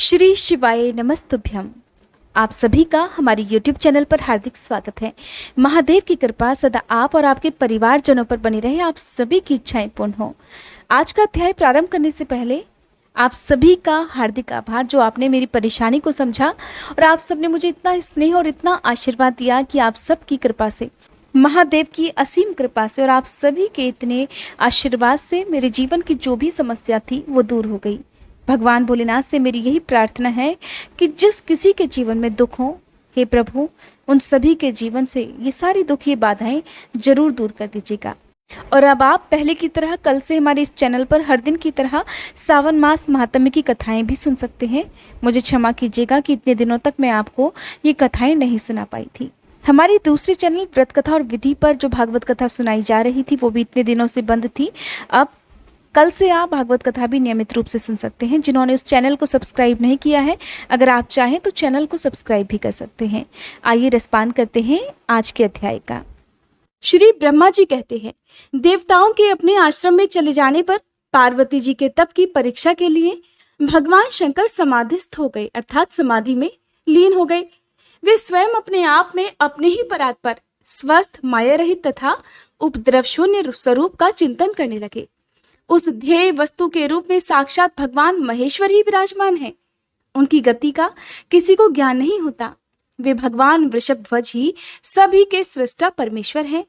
श्री शिवाय नमस्तुभ्यम। आप सभी का हमारे YouTube चैनल पर हार्दिक स्वागत है। महादेव की कृपा सदा आप और आपके परिवारजनों पर बनी रहे, आप सभी की इच्छाएं पूर्ण हो। आज का अध्याय प्रारंभ करने से पहले आप सभी का हार्दिक आभार जो आपने मेरी परेशानी को समझा और आप सबने मुझे इतना स्नेह और इतना आशीर्वाद दिया कि आप सबकी कृपा से, महादेव की असीम कृपा से और आप सभी के इतने आशीर्वाद से मेरे जीवन की जो भी समस्या थी वो दूर हो गई। भगवान भोलेनाथ से मेरी यही प्रार्थना है कि जिस किसी के जीवन में दुख हो, हे प्रभु, उन सभी के जीवन से ये सारी दुख, ये बाधाएं जरूर दूर कर दीजिएगा। और अब आप पहले की तरह कल से हमारे इस चैनल पर हर दिन की तरह सावन मास महात्म्य की कथाएं भी सुन सकते हैं। मुझे क्षमा कीजिएगा कि इतने दिनों तक मैं आपको ये कथाएं नहीं सुना पाई थी। हमारी दूसरी चैनल व्रत कथा और विधि पर जो भागवत कथा सुनाई जा रही थी वो भी इतने दिनों से बंद थी। अब कल से आप भागवत कथा भी नियमित रूप से सुन सकते हैं। जिन्होंने उस चैनल को सब्सक्राइब नहीं किया है, अगर आप चाहें तो चैनल को सब्सक्राइब भी कर सकते हैं। आइए रसपान करते हैं आज के अध्याय का। श्री ब्रह्मा जी कहते हैं, देवताओं के अपने आश्रम में चले जाने पर पार्वती जी के तप की परीक्षा के लिए भगवान शंकर समाधिस्थ हो गए, अर्थात समाधि में लीन हो गए। वे स्वयं अपने आप में अपने ही परात पर स्वस्थ, माया रहित तथा उपद्रव शून्य स्वरूप का चिंतन करने लगे। उस ध्येय वस्तु के रूप में साक्षात भगवान महेश्वर ही विराजमान है। उनकी गति का किसी को ज्ञान नहीं होता। वे भगवान वृषभध्वज ही सभी के सृष्टा परमेश्वर हैं।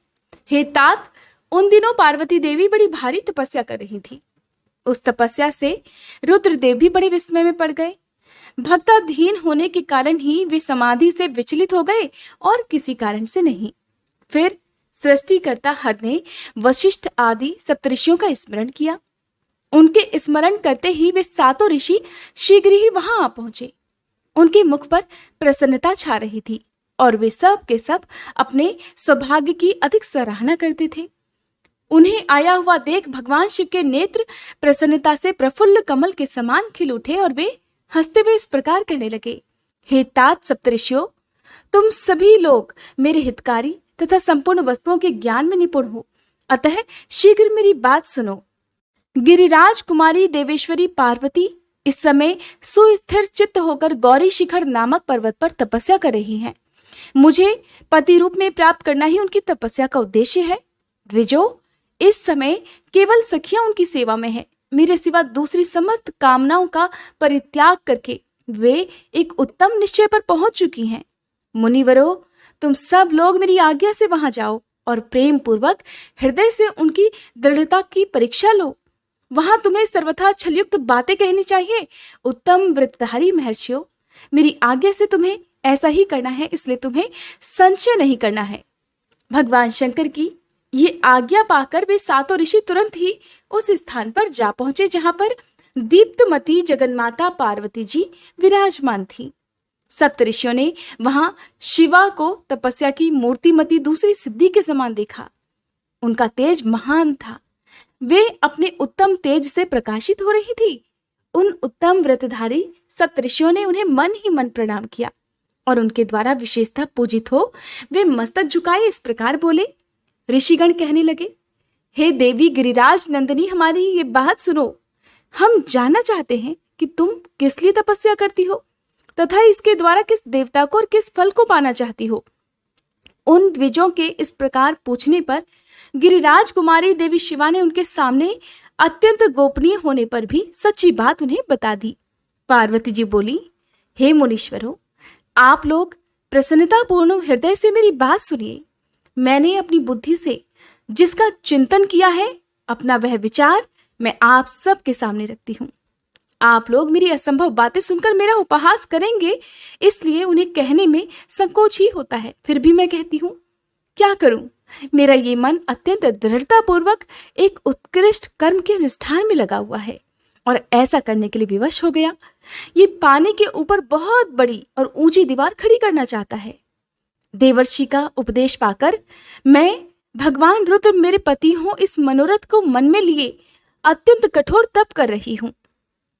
हे तात, उन दिनों पार्वती देवी बड़ी भारी तपस्या कर रही थी। उस तपस्या से रुद्रदेव भी बड़े विस्मय में पड़ गए। भक्ताधीन होने के कारण ही वे समाधि से विचलित हो गए और किसी कारण से नहीं। फिर सृष्टिकर्ता हर ने वशिष्ठ आदि सप्तऋषियों का स्मरण किया। उनके स्मरण करते ही वे सातों ऋषि शीघ्र ही वहां आ पहुंचे। उनके मुख पर प्रसन्नता छा रही थी और वे सब के सब अपने सौभाग्य की अधिक सराहना करते थे। उन्हें आया हुआ देख भगवान शिव के नेत्र प्रसन्नता से प्रफुल्ल कमल के समान खिल उठे और वे हंसते हुए इस प्रकार कहने लगे, हे तात सप्तऋषियों, तुम सभी लोग मेरे हितकारी तथा संपूर्ण वस्तुओं के ज्ञान में निपुण हो, अतः शीघ्र मेरी बात सुनो। गिरिराज कुमारी देवेश्वरी पार्वती इस समय सुस्थिर चित्त होकर गौरी शिखर नामक पर्वत पर तपस्या कर रही हैं। मुझे पति रूप में प्राप्त करना ही उनकी तपस्या का उद्देश्य है। द्विजो, इस समय केवल सखियां उनकी सेवा में है। मेरे सिवा दूसरी समस्त कामनाओं का परित्याग करके वे एक उत्तम निश्चय पर पहुंच चुकी हैं। मुनिवरों, तुम सब लोग मेरी आज्ञा से वहां जाओ और प्रेम पूर्वक हृदय से उनकी दृढ़ता की परीक्षा लो। वहां तुम्हें सर्वथा छलयुक्त बातें कहनी चाहिए। उत्तम व्रतधारी महर्षियों, मेरी आज्ञा से तुम्हें ऐसा ही करना है, इसलिए तुम्हें संशय नहीं करना है। भगवान शंकर की ये आज्ञा पाकर वे सातों ऋषि तुरंत ही उस स्थान पर जा पहुंचे जहां पर दीप्तमती जगन्माता पार्वती जी विराजमान थी। सप्तऋषियों ने वहां शिवा को तपस्या की मूर्तिमती दूसरी सिद्धि के समान देखा। उनका तेज महान था। वे अपने उत्तम तेज से प्रकाशित हो रही थी। उन उत्तम व्रतधारी सप्तऋषियों ने उन्हें मन ही मन प्रणाम किया और उनके द्वारा विशेषतः पूजित हो वे मस्तक झुकाए इस प्रकार बोले। ऋषिगण कहने लगे, हे देवी गिरिराज नंदिनी, हमारी ये बात सुनो। हम जानना चाहते हैं कि तुम किस लिए तपस्या करती हो तथा इसके द्वारा किस देवता को और किस फल को पाना चाहती हो। उन द्विजों के इस प्रकार पूछने पर गिरिराज कुमारी देवी शिवा ने उनके सामने अत्यंत गोपनीय होने पर भी सच्ची बात उन्हें बता दी। पार्वती जी बोली, हे मुनीश्वरों, आप लोग प्रसन्नतापूर्ण हृदय से मेरी बात सुनिए। मैंने अपनी बुद्धि से जिसका चिंतन किया है, अपना वह विचार मैं आप सबके सामने रखती हूँ। आप लोग मेरी असंभव बातें सुनकर मेरा उपहास करेंगे, इसलिए उन्हें कहने में संकोच ही होता है। फिर भी मैं कहती हूँ, क्या करूं? मेरा ये मन अत्यंत दृढ़ता पूर्वक एक उत्कृष्ट कर्म के अनुष्ठान में लगा हुआ है और ऐसा करने के लिए विवश हो गया। ये पानी के ऊपर बहुत बड़ी और ऊंची दीवार खड़ी करना चाहता है। देवर्षि का उपदेश पाकर मैं, भगवान रुद्र मेरे पति हूं, इस मनोरथ को मन में लिए अत्यंत कठोर तप कर रही हूं।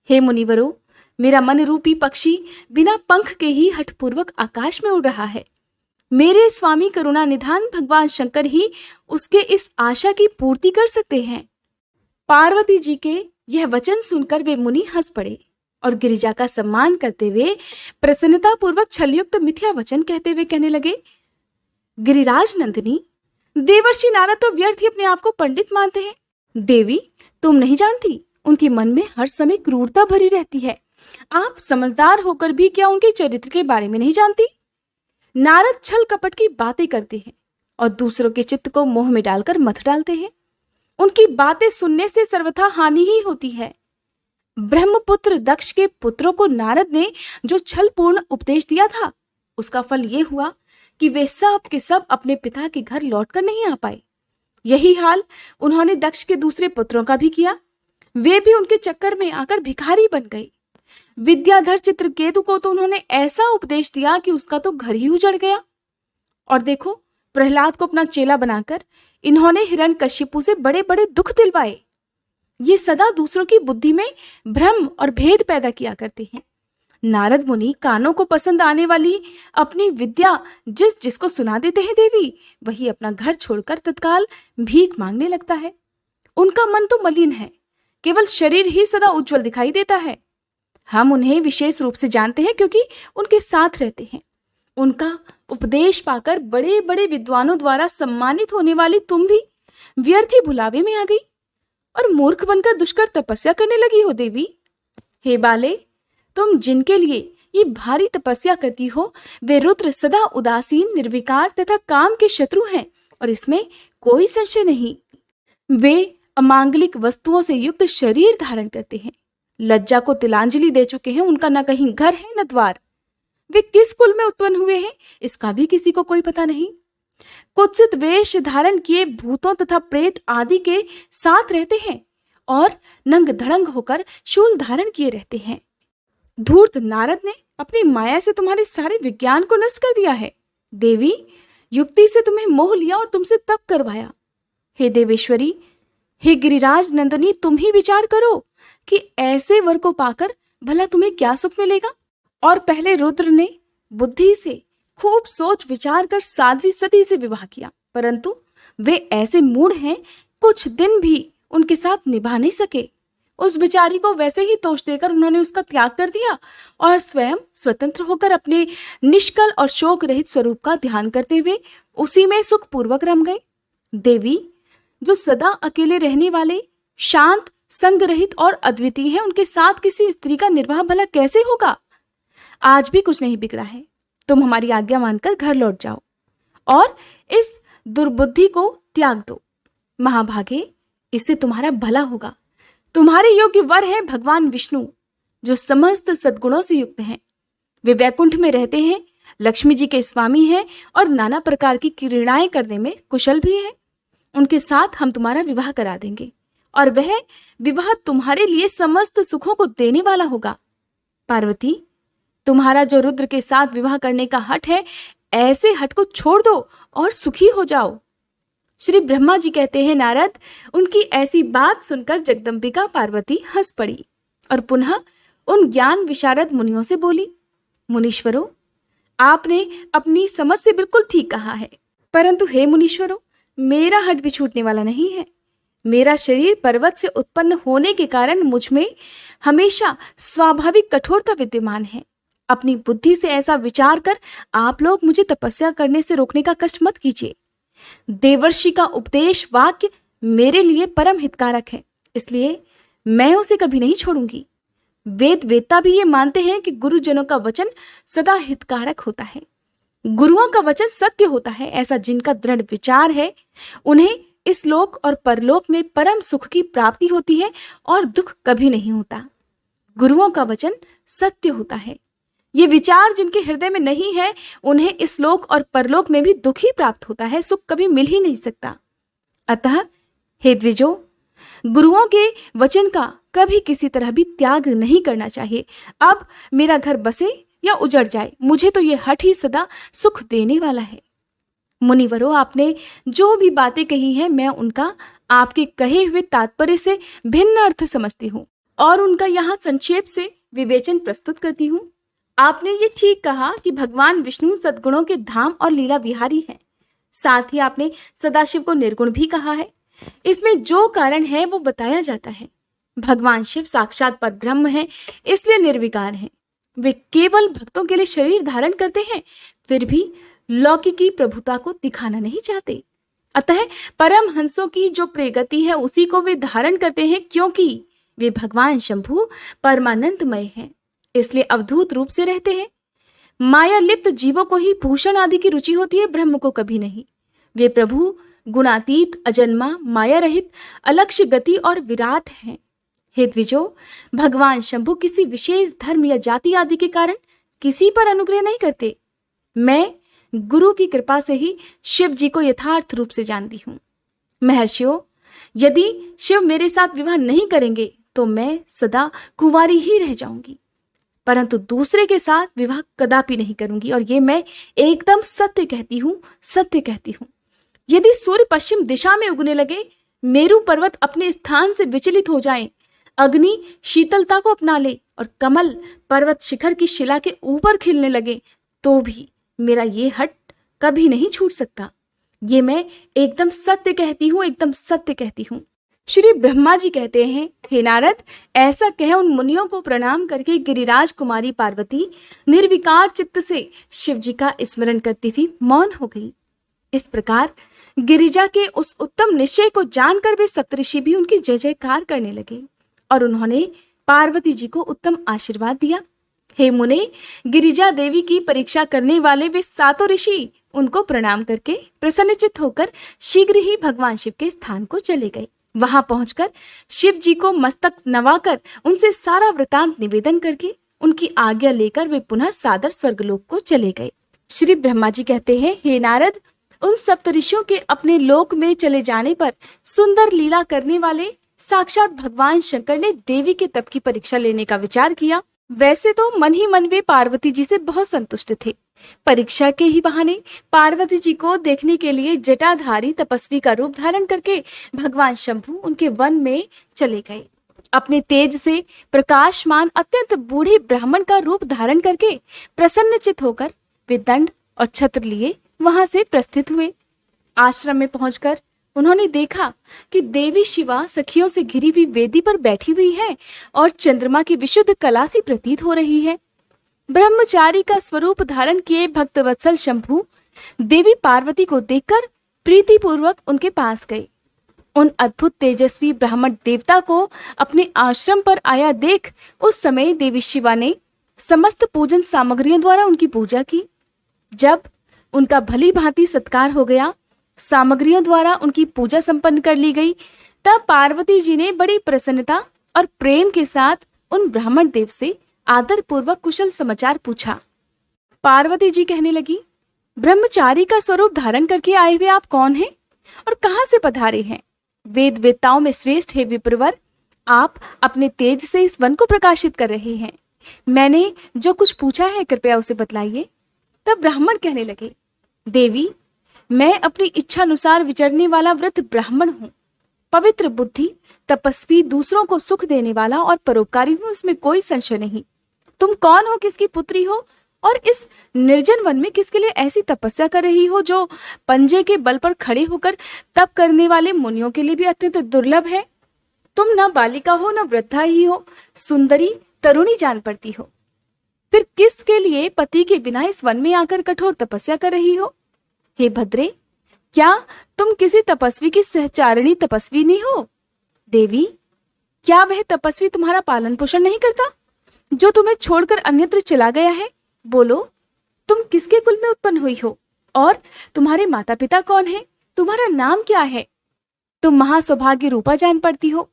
हे मुनिवरों, मेरा मन रूपी पक्षी बिना पंख के ही हठपूर्वक आकाश में उड़ रहा है। मेरे स्वामी करुणा निधान भगवान शंकर ही उसके इस आशा की पूर्ति कर सकते हैं। पार्वती जी के यह वचन सुनकर वे मुनि हंस पड़े। और गिरिजा का सम्मान करते हुए प्रसन्नता पूर्वक छलयुक्त मिथ्या वचन कहते हुए कहने लगे, गिरिराज नंदिनी, देवर्षि नारद तो व्यर्थ ही अपने आप को पंडित मानते हैं। देवी, तुम नहीं जानती, उनके मन में हर समय क्रूरता भरी रहती है। आप समझदार होकर भी क्या उनके चरित्र के बारे में नहीं जानती? नारद छल कपट की बातें करते हैं और दूसरों के चित्त को मोह में डालकर मत डालते हैं। उनकी बातें सुनने से सर्वथा हानि ही होती है। ब्रह्मपुत्र दक्ष के पुत्रों को नारद ने जो छलपूर्ण उपदेश दिया था, उसका फल ये हुआ कि वे सब के सब अपने पिता के घर लौटकर नहीं आ पाए। यही हाल उन्होंने दक्ष के दूसरे पुत्रों का भी किया। वे भी उनके चक्कर में आकर भिखारी बन गए। विद्याधर चित्रकेतु को तो उन्होंने ऐसा उपदेश दिया कि उसका तो घर ही उजड़ गया। और देखो, प्रहलाद को अपना चेला बनाकर इन्होंने हिरण्यकशिपु से बड़े बड़े दुख दिलवाए। ये सदा दूसरों की बुद्धि में भ्रम और भेद पैदा किया करते हैं। नारद मुनि कानों को पसंद आने वाली अपनी विद्या जिस जिसको सुना देते हैं देवी, वही अपना घर छोड़कर तत्काल भीख मांगने लगता है। उनका मन तो मलिन है, केवल शरीर ही सदा उज्जवल दिखाई देता है। हम उन्हें विशेष रूप से जानते हैं क्योंकि उनके साथ रहते हैं। उनका उपदेश पाकर बड़े बड़े विद्वानों द्वारा सम्मानित होने वाली तुम भी व्यर्थ ही भुलावे में आ गई और मूर्ख बनकर दुष्कर तपस्या करने लगी हो देवी। हे बाले, तुम जिनके लिए ये भारी तपस्या करती हो, वे रुद्र सदा उदासीन, निर्विकार तथा काम के शत्रु हैं और इसमें कोई संशय नहीं। वे अमांगलिक वस्तुओं से युक्त शरीर धारण करते हैं, लज्जा को तिलांजलि दे चुके हैं, उनका न कहीं घर है न द्वार। वे किस कुल में उत्पन्न हुए हैं इसका भी किसी को कोई पता नहीं। कुत्सित वेश धारण किए भूतों तथा प्रेत आदि के साथ रहते हैं और नंग धड़ंग होकर शूल धारण किए रहते हैं। धूर्त नारद ने अपनी माया से तुम्हारे सारे विज्ञान को नष्ट कर दिया है। देवी, युक्ति से तुम्हें मोह लिया और तुमसे तप करवाया। हे देवेश्वरी, हे गिरिराज नंदिनी, तुम ही विचार करो कि ऐसे वर को पाकर भला तुम्हें क्या सुख मिलेगा। और पहले रुद्र ने बुद्धि से खूब सोच विचार कर साध्वी सती से विवाह किया, परंतु वे ऐसे मूढ़ हैं, कुछ दिन भी उनके साथ निभा नहीं सके। उस बेचारी को वैसे ही तोष देकर उन्होंने उसका त्याग कर दिया और स्वयं स्वतंत्र होकर अपने निष्कल और शोक रहित स्वरूप का ध्यान करते हुए उसी में सुखपूर्वक रम गए। देवी, जो सदा अकेले रहने वाले, शांत, संग रहित और अद्वितीय है, उनके साथ किसी स्त्री का निर्वाह भला कैसे होगा। आज भी कुछ नहीं बिगड़ा है, तुम हमारी आज्ञा मानकर घर लौट जाओ और इस दुर्बुद्धि को त्याग दो। महाभागे, इससे तुम्हारा भला होगा। तुम्हारे योग्य वर है भगवान विष्णु, जो समस्त सद्गुणों से युक्त हैं। वे वैकुंठ में रहते हैं, लक्ष्मी जी के स्वामी हैं और नाना प्रकार की क्रीड़ाएं करने में कुशल भी हैं। उनके साथ हम तुम्हारा विवाह करा देंगे और वह विवाह तुम्हारे लिए समस्त सुखों को देने वाला होगा। पार्वती, तुम्हारा जो रुद्र के साथ विवाह करने का हठ है, ऐसे हठ को छोड़ दो और सुखी हो जाओ। श्री ब्रह्मा जी कहते हैं, नारद, उनकी ऐसी बात सुनकर जगदम्बिका पार्वती हंस पड़ी और पुनः उन ज्ञान विशारद मुनियों से बोली, मुनीश्वरों, आपने अपनी समझ से बिल्कुल ठीक कहा है, परंतु हे मुनीश्वरों, मेरा हठ भी छूटने वाला नहीं है। मेरा शरीर पर्वत से उत्पन्न होने के कारण मुझ में हमेशा स्वाभाविक कठोरता विद्यमान है। अपनी बुद्धि से ऐसा विचार कर आप लोग मुझे तपस्या करने से रोकने का कष्ट मत कीजिए। देवर्षि का उपदेश वाक्य मेरे लिए परम हितकारक है, इसलिए मैं उसे कभी नहीं छोड़ूंगी। वेद वेत्ता भी ये मानते हैं कि गुरुजनों का वचन सदा हितकारक होता है। गुरुओं का वचन सत्य होता है। ऐसा जिनका दृढ़ विचार है, उन्हें इस लोक और परलोक में परम सुख की प्राप्ति होती है और दुख कभी नहीं होता। गुरुओं का वचन सत्य होता है। ये विचार जिनके हृदय में नहीं है, उन्हें इस लोक और परलोक में भी दुख ही प्राप्त होता है, सुख कभी मिल ही नहीं सकता। अतः हे द्विजो, गुरुओं के वचन का कभी किसी तरह भी त्याग नहीं करना चाहिए। अब मेरा घर बसे या उजड़ जाए, मुझे तो ये हठ ही सदा सुख देने वाला है। मुनिवरों, आपने जो भी बातें कही हैं, मैं उनका आपके कहे हुए तात्पर्य से भिन्न अर्थ समझती हूँ और उनका यहाँ संक्षेप से विवेचन प्रस्तुत करती हूँ। आपने ये ठीक कहा कि भगवान विष्णु सद्गुणों के धाम और लीला विहारी हैं। साथ ही आपने सदाशिव को निर्गुण भी कहा है। इसमें जो कारण है वो बताया जाता है। भगवान शिव साक्षात परब्रह्म हैं, इसलिए निर्विकार हैं। वे केवल भक्तों के लिए शरीर धारण करते हैं, फिर भी लौकिकी प्रभुता को दिखाना नहीं चाहते। अतः परमहंसों की जो प्रगति है उसी को वे धारण करते हैं, क्योंकि वे भगवान शंभु परमानंदमय हैं, इसलिए अवधूत रूप से रहते हैं। माया लिप्त जीवों को ही भूषण आदि की रुचि होती है, ब्रह्म को कभी नहीं। वे प्रभु गुणातीत, अजन्मा, माया रहित, अलक्ष्य गति और विराट हैं। हे द्विजो, भगवान शंभु किसी विशेष धर्म या जाति आदि के कारण किसी पर अनुग्रह नहीं करते। मैं गुरु की कृपा से ही शिव जी को यथार्थ रूप से जानती हूँ। महर्षियों, यदि शिव मेरे साथ विवाह नहीं करेंगे तो मैं सदा कुंवारी ही रह जाऊंगी, परंतु दूसरे के साथ विवाह कदापि नहीं करूंगी, और ये मैं एकदम सत्य कहती हूँ, सत्य कहती हूँ। यदि सूर्य पश्चिम दिशा में उगने लगे, मेरू पर्वत अपने स्थान से विचलित हो जाए, अग्नि शीतलता को अपना ले और कमल पर्वत शिखर की शिला के ऊपर खिलने लगे, तो भी मेरा ये हट कभी नहीं छूट सकता। ये मैं एकदम सत्य कहती हूँ, एकदम सत्य कहती हूँ। श्री ब्रह्मा जी कहते हैं, हे नारद, ऐसा कह उन मुनियों को प्रणाम करके गिरिराज कुमारी पार्वती निर्विकार चित्त से शिव जी का स्मरण करती हुई मौन हो गई। इस प्रकार गिरिजा के उस उत्तम निश्चय को जानकर वे सप्तऋषि भी उनकी जय जयकार करने लगे और उन्होंने पार्वती जी को उत्तम आशीर्वाद दिया। हे मुने, गिरिजा देवी की परीक्षा करने वाले वे सातों ऋषि उनको प्रणाम करके प्रसन्नचित्त होकर शीघ्र ही भगवान शिव के स्थान को चले गए। वहां पहुंचकर शिव जी को मस्तक नवाकर उनसे सारा वृतांत निवेदन करके उनकी आज्ञा लेकर वे पुनः सादर स्वर्गलोक को चले गए। श्री ब्रह्मा जी कहते हैं, हे नारद, उन सप्तऋषियों के अपने लोक में चले जाने पर सुंदर लीला करने वाले साक्षात भगवान शंकर ने देवी के तप की परीक्षा लेने का विचार किया। वैसे तो मन ही मन वे पार्वती जी से बहुत संतुष्ट थे। परीक्षा के ही बहाने पार्वती जी को देखने के लिए जटाधारी तपस्वी का रूप धारण करके भगवान शंभु उनके वन में चले गए। अपने तेज से प्रकाशमान अत्यंत बूढ़े ब्राह्मण का रूप धारण करके प्रसन्नचित होकर वे दंड और छत्र लिए वहां से प्रस्थित हुए। आश्रम में पहुंचकर उन्होंने देखा कि देवी शिवा सखियों से घिरी हुई वेदी पर बैठी हुई है और चंद्रमा की विशुद्ध कला सी प्रतीत हो रही है। ब्रह्मचारी का स्वरूप धारण किए भक्तवत्सल शंभु देवी पार्वती को देखकर प्रीतिपूर्वक उनके पास गए। उन अद्भुत तेजस्वी ब्राह्मण देवता को अपने आश्रम पर आया देख उस समय देवी शिवा ने समस्त पूजन सामग्रियों द्वारा उनकी पूजा की। जब उनका भली भांति सत्कार हो गया, सामग्रियों द्वारा उनकी पूजा संपन्न कर ली गई, तब पार्वती जी ने बड़ी प्रसन्नता और प्रेम के साथ उन ब्राह्मण देव से आदर पूर्वक कुशल समाचार पूछा। पार्वती जी कहने लगी, ब्रह्मचारी का स्वरूप धारण करके आए हुए आप कौन हैं और कहां से पधारे हैं? वेद वेत्ताओं में श्रेष्ठ हे विप्रवर, आप अपने तेज से इस वन को प्रकाशित कर रहे हैं। मैंने जो कुछ पूछा है कृपया उसे बतलाइए। तब ब्राह्मण कहने लगे, देवी, मैं अपनी इच्छा अनुसार विचरने वाला व्रत ब्राह्मण हूँ, पवित्र बुद्धि, तपस्वी, दूसरों को सुख देने वाला और परोपकारी हूँ, इसमें कोई संशय नहीं। तुम कौन हो, किसकी पुत्री हो और इस निर्जन वन में किसके लिए ऐसी तपस्या कर रही हो जो पंजे के बल पर खड़े होकर तप करने वाले मुनियों के लिए भी अत्यंत दुर्लभ है? तुम न बालिका हो न वृद्धा ही हो, सुंदरी तरुणी जान पड़ती हो, फिर किसके लिए पति के बिना इस वन में आकर कठोर तपस्या कर रही हो? हे भद्रे, क्या तुम किसी तपस्वी की सहचारिणी तपस्वी नहीं हो? देवी, क्या वह तपस्वी तुम्हारा पालन पोषण नहीं करता जो तुम्हें छोड़कर अन्यत्र चला गया है? बोलो, तुम किसके कुल में उत्पन्न हुई हो और तुम्हारे माता पिता कौन है? तुम्हारा नाम क्या है? तुम महासौभाग्य रूपा जान पड़ती हो,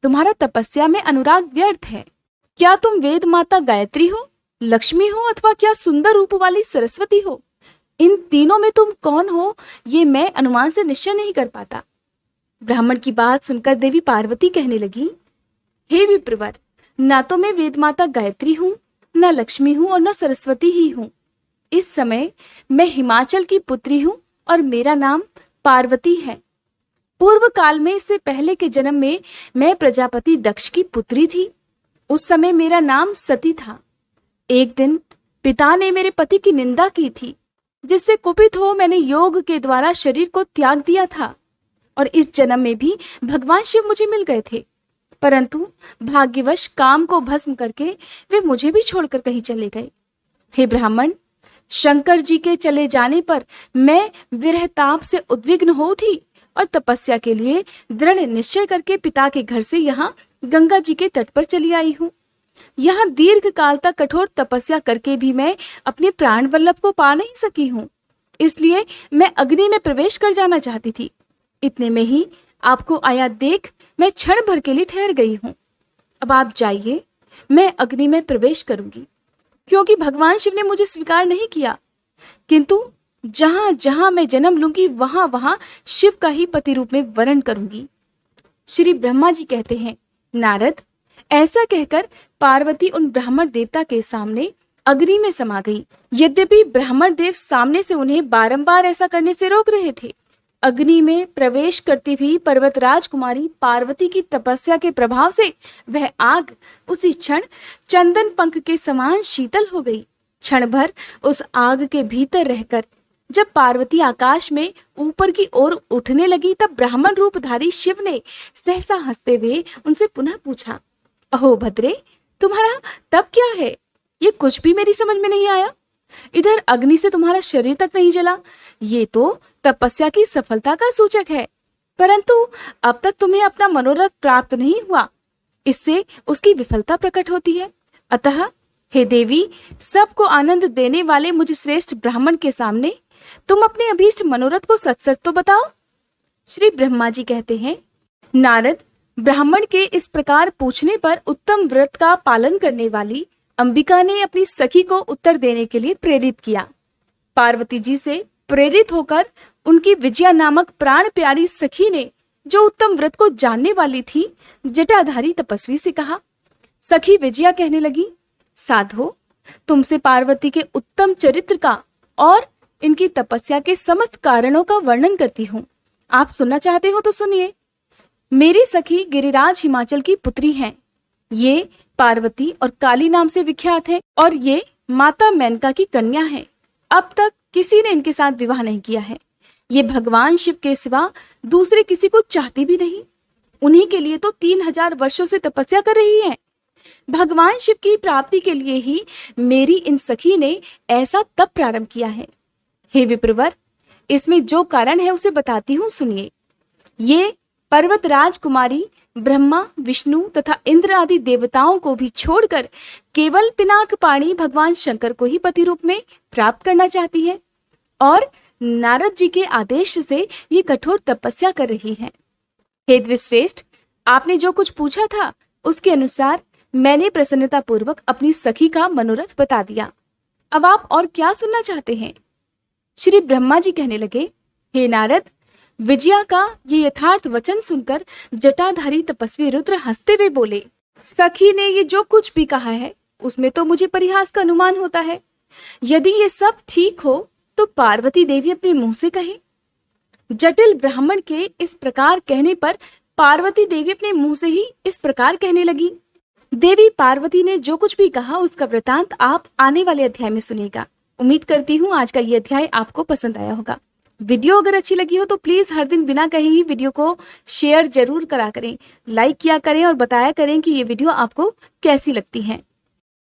तुम्हारा तपस्या में अनुराग व्यर्थ है। क्या तुम वेद माता गायत्री हो, लक्ष्मी हो, अथवा क्या सुंदर रूप वाली सरस्वती हो? इन तीनों में तुम कौन हो ये मैं अनुमान से निश्चय नहीं कर पाता। ब्राह्मण की बात सुनकर देवी पार्वती कहने लगी, हे विप्रवर, ना तो मैं वेद माता गायत्री हूँ, न लक्ष्मी हूँ और न सरस्वती ही हूँ। इस समय मैं हिमाचल की पुत्री हूँ और मेरा नाम पार्वती है। पूर्व काल में, इससे पहले के जन्म में मैं प्रजापति दक्ष की पुत्री थी। उस समय मेरा नाम सती था। एक दिन पिता ने मेरे पति की निंदा की थी, जिससे कुपित हो मैंने योग के द्वारा शरीर को त्याग दिया था और इस जन्म में भी भगवान शिव मुझे मिल गए थे। परंतु भाग्यवश काम को भस्म करके वे मुझे भी छोड़कर कहीं चले गए। हे ब्राह्मण, शंकर जी के चले जाने पर मैं विरहताप से उद्विग्न हो उठी और तपस्या के लिए दृढ़ निश्चय करके पिता के घर से यहाँ गंगा जी के तट पर चली आई हूँ। यहाँ दीर्घ काल तक कठोर तपस्या करके भी मैं अपने प्राण वल्लभ को पा नहीं सकी हूँ, इसलिए मैं अग्नि में प्रवेश कर जाना चाहती थी। इतने में ही आपको आया देख मैं क्षण भर के लिए ठहर गई हूँ। अब आप जाइए, मैं अग्नि में प्रवेश करूंगी, क्योंकि भगवान शिव ने मुझे स्वीकार नहीं किया, किंतु जहां जहां मैं जन्म लूंगी वहां वहां शिव का ही पति रूप में वर्ण करूंगी। श्री ब्रह्मा जी कहते हैं, नारद, ऐसा कहकर पार्वती उन ब्राह्मण देवता के सामने अग्नि में समा गई। यद्यपि ब्राह्मण देव सामने से उन्हें बारंबार ऐसा करने से रोक रहे थे, अग्नि में प्रवेश करती हुई पर्वतराज कुमारी पार्वती की तपस्या के प्रभाव से वह आग उसी क्षण चंदन पंख के समान शीतल हो गई। क्षण भर उस आग के भीतर रहकर जब पार्वती आकाश में ऊपर की ओर उठने लगी, तब ब्राह्मण रूपधारी शिव ने सहसा हंसते हुए उनसे पुनः पूछा, अहो भद्रे, तुम्हारा तप क्या है? ये कुछ भी मेरी समझ में नहीं आया। इधर अग्नि से तुम्हारा शरीर तक नहीं जला, ये तो तपस्या की सफलता का सूचक है, परंतु अब तक तुम्हें अपना मनोरथ प्राप्त नहीं हुआ, इससे उसकी विफलता प्रकट होती है। अतः हे देवी, सबको आनंद देने वाले मुझ श्रेष्ठ ब्राह्मण के सामने तुम अपने अभीष्ट मनोरथ को सच सच तो बताओ। श्री ब्रह्मा जी कहते हैं, नारद, ब्राह्मण के इस प्रकार पूछने पर उत्तम व्रत का पालन करने वाली अंबिका ने अपनी सखी को उत्तर देने के लिए प्रेरित किया। पार्वती जी से प्रेरित होकर उनकी विजया नामक प्राण प्यारी सखी ने, जो उत्तम व्रत को जानने वाली थी, जटाधारी तपस्वी से कहा। सखी विजया कहने लगी, साधो, तुमसे पार्वती के उत्तम चरित्र का और इनकी तपस्या के समस्त कारणों का वर्णन करती हूँ। आप सुनना चाहते हो तो सुनिए। मेरी सखी गिरिराज हिमाचल की पुत्री हैं। ये पार्वती और काली नाम से विख्यात है और ये माता मेनका की कन्या है। अब तक किसी ने इनके साथ विवाह नहीं किया है। ये भगवान शिव के सिवा दूसरे किसी को चाहती भी नहीं। उन्हीं के लिए तो 3000 वर्षों से तपस्या कर रही है। भगवान शिव की प्राप्ति के लिए ही मेरी इन सखी ने ऐसा तप प्रारंभ किया है। हे विप्रवर, इसमें जो कारण है उसे बताती हूँ, सुनिए। ये पर्वत राजकुमारी ब्रह्मा, विष्णु तथा इंद्र आदि देवताओं को भी छोड़कर केवल पिनाक पाणी भगवान शंकर को ही पति रूप में प्राप्त करना चाहती है और नारद जी के आदेश से ये कठोर तपस्या कर रही है। हे द्विश्रेष्ठ, आपने जो कुछ पूछा था उसके अनुसार मैंने प्रसन्नता पूर्वक अपनी सखी का मनोरथ बता दिया। अब आप और क्या सुनना चाहते हैं? श्री ब्रह्मा जी कहने लगे, हे नारद, विजया का ये यथार्थ वचन सुनकर जटाधारी तपस्वी रुद्र हंसते हुए बोले, सखी ने ये जो कुछ भी कहा है उसमें तो मुझे परिहास का अनुमान होता है। यदि ये सब ठीक हो तो पार्वती देवी अपने मुंह से कहे। जटिल ब्राह्मण के इस प्रकार कहने पर पार्वती देवी अपने मुंह से ही इस प्रकार कहने लगी। देवी पार्वती ने जो कुछ भी कहा उसका वृतांत आप आने वाले अध्याय में सुनेगा। उम्मीद करती हूँ आज का ये अध्याय आपको पसंद आया होगा। वीडियो अगर अच्छी लगी हो तो प्लीज हर दिन बिना कहे ही वीडियो को शेयर जरूर करा करें, लाइक किया करें और बताया करें कि ये वीडियो आपको कैसी लगती है।